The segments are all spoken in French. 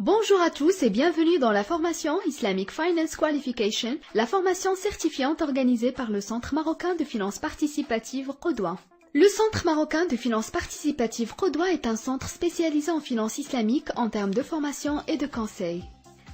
Bonjour à tous et bienvenue dans la formation Islamic Finance Qualification, la formation certifiante organisée par le Centre marocain de finances participatives Qudwa. Le Centre marocain de finances participatives Qudwa est un centre spécialisé en finances islamiques en termes de formation et de conseil.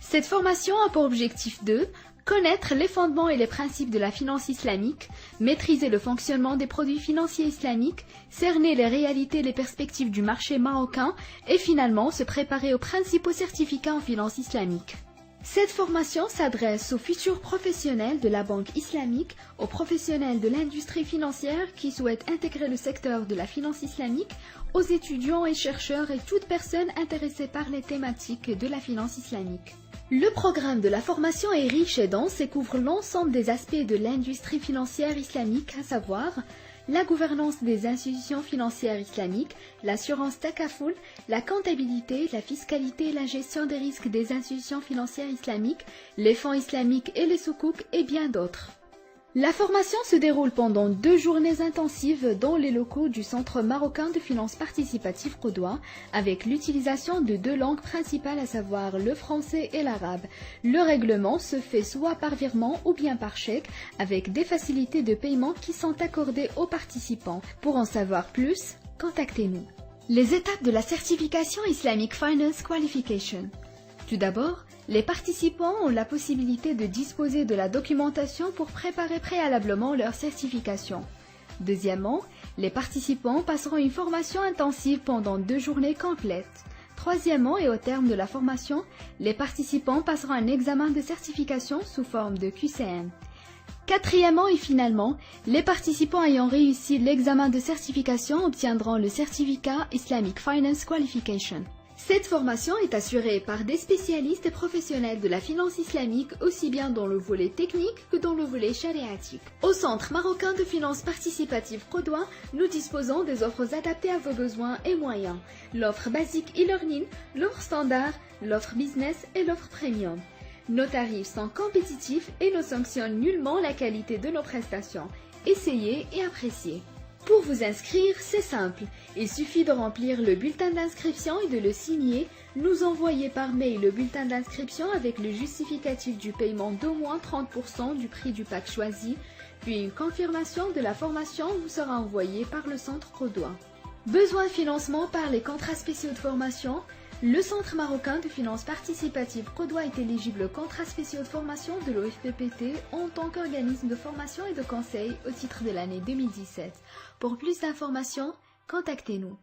Cette formation a pour objectif de connaître les fondements et les principes de la finance islamique, maîtriser le fonctionnement des produits financiers islamiques, cerner les réalités et les perspectives du marché marocain et finalement se préparer aux principaux certificats en finance islamique. Cette formation s'adresse aux futurs professionnels de la banque islamique, aux professionnels de l'industrie financière qui souhaitent intégrer le secteur de la finance islamique, aux étudiants et chercheurs et toute personne intéressée par les thématiques de la finance islamique. Le programme de la formation est riche et dense et couvre l'ensemble des aspects de l'industrie financière islamique, à savoir la gouvernance des institutions financières islamiques, l'assurance takaful, la comptabilité, la fiscalité et la gestion des risques des institutions financières islamiques, les fonds islamiques et les soukouks et bien d'autres. La formation se déroule pendant 2 journées intensives dans les locaux du Centre marocain de finances participatives Qudwa, avec l'utilisation de 2 langues principales, à savoir le français et l'arabe. Le règlement se fait soit par virement ou bien par chèque, avec des facilités de paiement qui sont accordées aux participants. Pour en savoir plus, contactez-nous. Les étapes de la certification Islamic Finance Qualification. Tout d'abord, les participants ont la possibilité de disposer de la documentation pour préparer préalablement leur certification. Deuxièmement, les participants passeront une formation intensive pendant 2 journées complètes. Troisièmement, et au terme de la formation, les participants passeront un examen de certification sous forme de QCM. Quatrièmement et finalement, les participants ayant réussi l'examen de certification obtiendront le certificat Islamic Finance Qualification. Cette formation est assurée par des spécialistes et professionnels de la finance islamique aussi bien dans le volet technique que dans le volet chariatique. Au Centre marocain de finances participatives Qudwa, nous disposons des offres adaptées à vos besoins et moyens. L'offre basique e-learning, l'offre standard, l'offre business et l'offre premium. Nos tarifs sont compétitifs et ne sanctionnent nullement la qualité de nos prestations. Essayez et appréciez. Pour vous inscrire, c'est simple. Il suffit de remplir le bulletin d'inscription et de le signer, nous envoyer par mail le bulletin d'inscription avec le justificatif du paiement d'au moins 30% du prix du pack choisi, puis une confirmation de la formation vous sera envoyée par le Centre Qudwa. Besoin de financement par les contrats spéciaux de formation. Le Centre marocain de finances participatives Qudwa est éligible aux contrats spéciaux de formation de l'OFPPT en tant qu'organisme de formation et de conseil au titre de l'année 2017. Pour plus d'informations, contactez-nous.